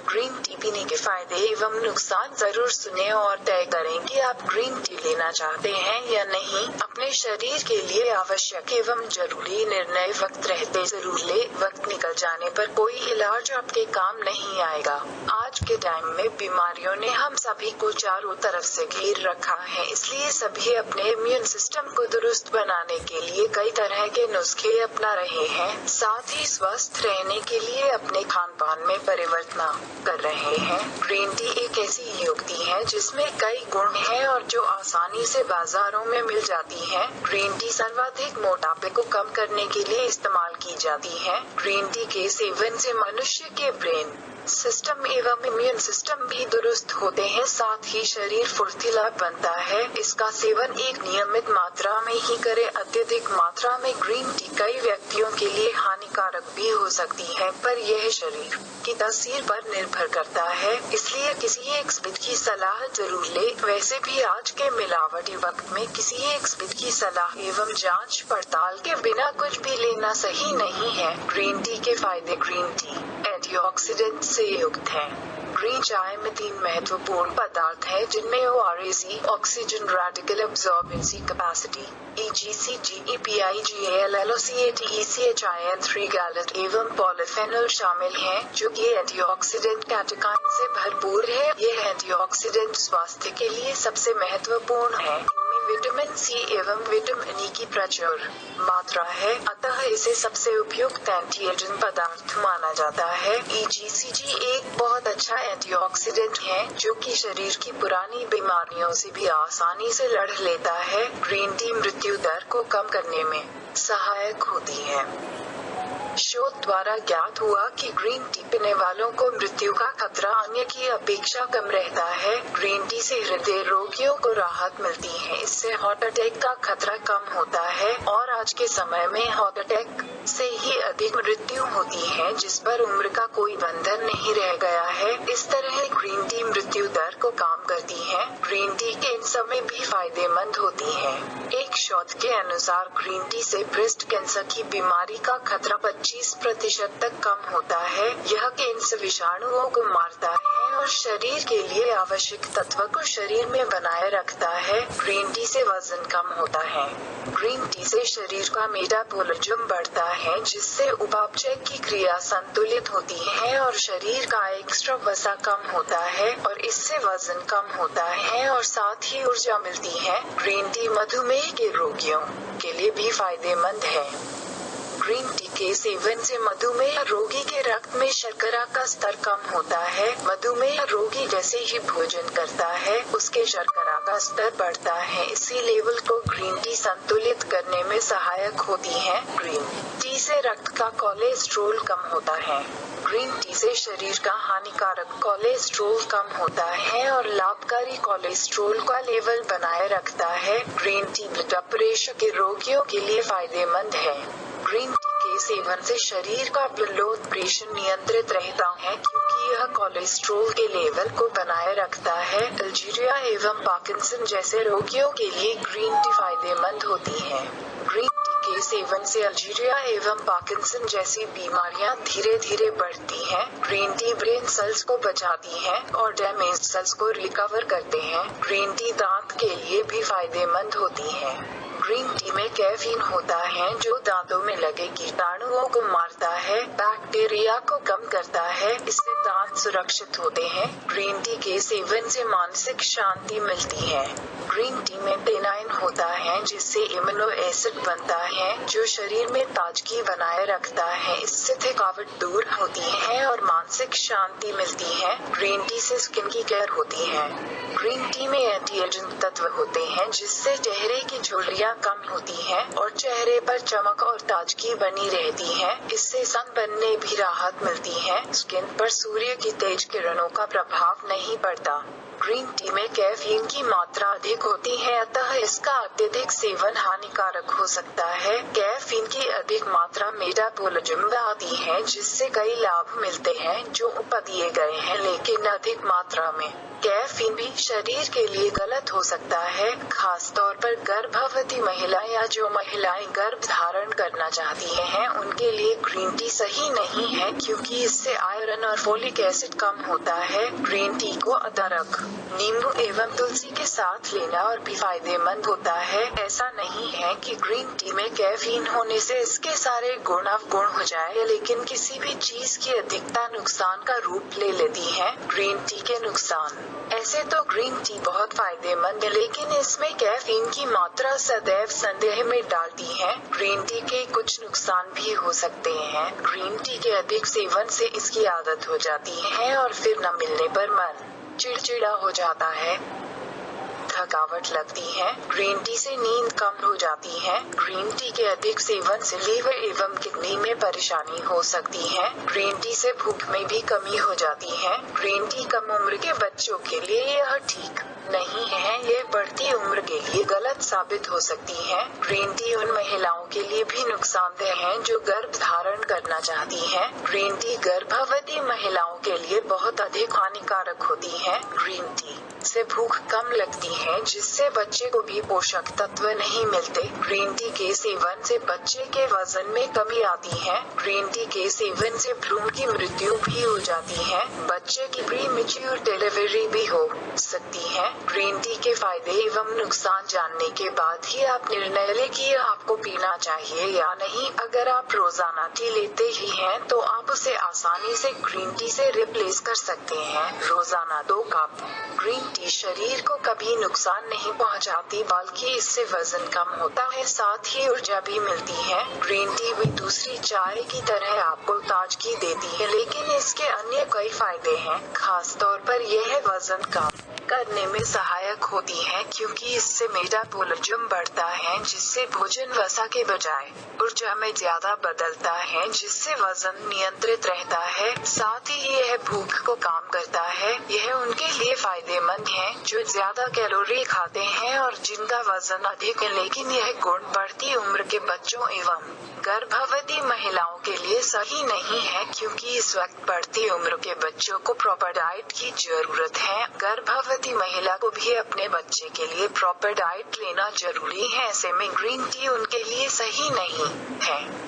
Green tea पीने के फायदे एवं नुकसान जरूर सुने और तय करें कि आप ग्रीन टी लेना चाहते हैं या नहीं। अपने शरीर के लिए आवश्यक एवं जरूरी निर्णय वक्त रहते जरूर ले। वक्त निकल जाने पर कोई इलाज आपके काम नहीं आएगा। आज के टाइम में बीमारियों ने हम सभी को चारों तरफ से घेर रखा है, इसलिए सभी अपने इम्यून सिस्टम को दुरुस्त बनाने के लिए कई तरह के नुस्खे अपना रहे हैं। साथ ही स्वस्थ रहने के लिए अपने खान पान में परिवर्तन कर रहे हैं। ग्रीन टी एक ऐसी युक्ति है जिसमें कई गुण हैं और जो आसानी से बाजारों में मिल जाती है। ग्रीन टी सर्वाधिक मोटापे को कम करने के लिए इस्तेमाल की जाती है। ग्रीन टी के सेवन से मनुष्य के ब्रेन सिस्टम एवं इम्यून सिस्टम भी दुरुस्त होते हैं, साथ ही शरीर फुर्तीला बनता है। इसका सेवन एक नियमित मात्रा में ही करें। अत्यधिक मात्रा में ग्रीन टी कई व्यक्तियों के लिए हानिकारक भी हो सकती है, पर यह शरीर की तासीर पर निर्भर करता है, इसलिए किसी एक्सपर्ट की सलाह जरूर ले। वैसे भी आज के मिलावटी वक्त में किसी एक्सपर्ट की सलाह एवं जांच पड़ताल के बिना कुछ भी लेना सही नहीं है। ग्रीन टी के फायदे। ग्रीन टी एंटीऑक्सीडेंट से युक्त है। ग्रीन चाय में 3 महत्वपूर्ण पदार्थ हैं, जिनमें ORAC oxygen radical absorbency capacity EGCG EPIGAL LOCAT ECHIN 3 gallate एवं पॉलीफेनॉल शामिल हैं, जो कि एंटीऑक्सीडेंट कैटेकाइन से भरपूर है। यह एंटीऑक्सीडेंट स्वास्थ्य के लिए सबसे महत्वपूर्ण है। विटामिन सी एवं विटामिन ई की प्रचुर मात्रा है, अतः इसे सबसे उपयुक्त एंटीएजेंट पदार्थ माना जाता है। EGCG एक बहुत अच्छा एंटीऑक्सीडेंट है, जो कि शरीर की पुरानी बीमारियों से भी आसानी से लड़ लेता है। ग्रीन टी मृत्यु दर को कम करने में सहायक होती है। शोध द्वारा ज्ञात हुआ कि ग्रीन टी पीने वालों को मृत्यु का खतरा अन्य की अपेक्षा कम रहता है। ग्रीन टी से हृदय रोगियों को राहत मिलती है, इससे हार्ट अटैक का खतरा कम होता है और आज के समय में हार्ट अटैक से ही अधिक मृत्यु होती है, जिस पर उम्र का कोई बंधन नहीं रह गया है। इस तरह ग्रीन टी मृत्यु दर को कम करती है। ग्रीन टी कैंसर में भी फायदेमंद होती है। एक शोध के अनुसार ग्रीन टी से ब्रेस्ट कैंसर की बीमारी का खतरा 25% तक कम होता है। यह कैंसर विषाणुओं को मारता है और शरीर के लिए आवश्यक तत्व को शरीर में बनाए रखता है। ग्रीन टी से वजन कम होता है। ग्रीन टी से शरीर का मेटाबॉलिज्म बढ़ता है, जिससे उपापचय की क्रिया संतुलित होती है और शरीर का एक्स्ट्रा वसा कम होता है और इससे वजन कम होता है और साथ ही ऊर्जा मिलती है। ग्रीन टी मधुमेह के रोगियों के लिए भी फायदेमंद है। ग्रीन टी के सेवन से मधुमेह रोगी के रक्त में शर्करा का स्तर कम होता है। मधुमेह रोगी जैसे ही भोजन करता है, उसके शर्करा का स्तर बढ़ता है। इसी लेवल को ग्रीन टी संतुलित करने में सहायक होती है। ग्रीन टी से रक्त का कोलेस्ट्रॉल कम होता है। ग्रीन टी से शरीर का हानिकारक कोलेस्ट्रॉल कम होता है और लाभकारी कोलेस्ट्रॉल का लेवल बनाए रखता है। ग्रीन टी ब्लड प्रेशर के रोगियों के लिए फायदेमंद है। ग्रीन टी के सेवन से शरीर का ब्लड प्रेशर नियंत्रित रहता है, क्योंकि यह कोलेस्ट्रॉल के लेवल को बनाए रखता है। अल्जीरिया एवं पार्किंसन जैसे रोगियों के लिए ग्रीन टी फायदेमंद होती है। ग्रीन टी के सेवन से अल्जीरिया एवं पार्किंसन जैसी बीमारियां धीरे धीरे बढ़ती हैं। ग्रीन टी ब्रेन सेल्स को बचाती है और डैमेज सेल्स को रिकवर करते हैं। ग्रीन टी दांत के लिए भी फायदेमंद होती है। ग्रीन टी में कैफीन होता है, जो दांतों में लगे कीटाणुओं को मारता है, बैक्टीरिया को कम करता है, इससे दांत सुरक्षित होते हैं। ग्रीन टी के सेवन से मानसिक शांति मिलती है। ग्रीन टी में टेनाइन होता है, जिससे इम्यूनो एसिड बनता है, जो शरीर में ताजगी बनाए रखता है। इससे थकावट दूर होती है और मानसिक शांति मिलती है। ग्रीन टी से स्किन की केयर होती है। ग्रीन टी में एंटी एजिंग तत्व होते हैं, जिससे चेहरे की झुर्रियां कम होती हैं और चेहरे पर चमक और ताजगी बनी रहती है। इससे सनबर्न में भी राहत मिलती है। स्किन पर सूर्य की तेज किरणों का प्रभाव नहीं पड़ता। ग्रीन टी में कैफीन की मात्रा अधिक होती है, अतः इसका अत्यधिक सेवन हानिकारक हो सकता है। कैफीन की अधिक मात्रा मेटाबॉलिज्म बढ़ाती है, जिससे कई लाभ मिलते हैं। हैं जो ऊपर दिए गए हैं, लेकिन अधिक मात्रा में। कैफीन भी शरीर के लिए गलत हो सकता है, खास तौर पर गर्भवती महिला या जो महिलाएं गर्भ धारण करना चाहती हैं उनके लिए ग्रीन टी सही नहीं है, क्योंकि इससे आयरन और फोलिक एसिड कम होता है। ग्रीन टी को अदरक, नींबू एवं तुलसी के साथ लेना और भी फायदेमंद होता है। ऐसा नहीं है कि ग्रीन टी में कैफीन होने से इसके सारे गुण अवगुण हो जाए, लेकिन किसी भी चीज की अधिकता नुकसान का रूप ले लेती है। ग्रीन टी के नुकसान। ऐसे तो ग्रीन टी बहुत फायदेमंद है, लेकिन इसमें कैफीन की मात्रा सदैव संदेह में डालती है। ग्रीन टी के कुछ नुकसान भी हो सकते हैं। ग्रीन टी के अधिक सेवन से इसकी आदत हो जाती है और फिर न मिलने पर मन चिड़चिड़ा हो जाता है, थकावट लगती है। ग्रीन टी से नींद कम हो जाती है। ग्रीन टी के अधिक सेवन से लीवर एवं किडनी में परेशानी हो सकती है। ग्रीन टी से भूख में भी कमी हो जाती है। ग्रीन टी कम उम्र के बच्चों के लिए यह ठीक नहीं है, ये बढ़ती उम्र के लिए गलत साबित हो सकती है। ग्रीन टी उन महिलाओं के लिए भी नुकसानदेह है जो गर्भ धारण करना चाहती हैं। ग्रीन टी गर्भवती महिलाओं के लिए बहुत अधिक हानिकारक होती है। ग्रीन टी से भूख कम लगती है, जिससे बच्चे को भी पोषक तत्व नहीं मिलते। ग्रीन टी के सेवन से बच्चे के वजन में कमी आती है। ग्रीन टी के सेवन से भ्रूण की मृत्यु भी हो जाती है। बच्चे की प्रीमेच्योर डिलीवरी भी हो सकती है। ग्रीन टी के फायदे एवं नुकसान जानने के बाद ही आप निर्णय लें कि आपको पीना चाहिए या नहीं। अगर आप रोजाना टी लेते ही हैं तो आप उसे आसानी से ग्रीन टी से रिप्लेस कर सकते हैं। रोजाना 2 कप ग्रीन टी शरीर को कभी नुकसान नहीं पहुंचाती, बल्कि इससे वजन कम होता है, साथ ही ऊर्जा भी मिलती है। ग्रीन टी भी दूसरी चाय की तरह आपको ताजगी देती है, लेकिन इसके अन्य कई फायदे हैं। खास तौर पर यह वजन कम करने में सहायक होती है, क्योंकि इससे मेटाबॉलिज्म बढ़ता है, जिससे भोजन वसा के बजाय ऊर्जा में ज्यादा बदलता है, जिससे वजन नियंत्रित रहता है। साथ ही यह भूख को कम करता है। यह उनके लिए फायदेमंद है जो ज्यादा कैलोरी खाते हैं और जिनका वजन अधिक है, लेकिन यह गुण बढ़ती उम्र के बच्चों एवं गर्भवती महिलाओं के लिए सही नहीं है, क्योंकि इस वक्त बढ़ती उम्र के बच्चों को प्रॉपर डाइट की जरूरत है। गर्भवती महिला को भी अपने बच्चे के लिए प्रॉपर डाइट लेना जरूरी है। ऐसे में ग्रीन टी उनके लिए सही नहीं है।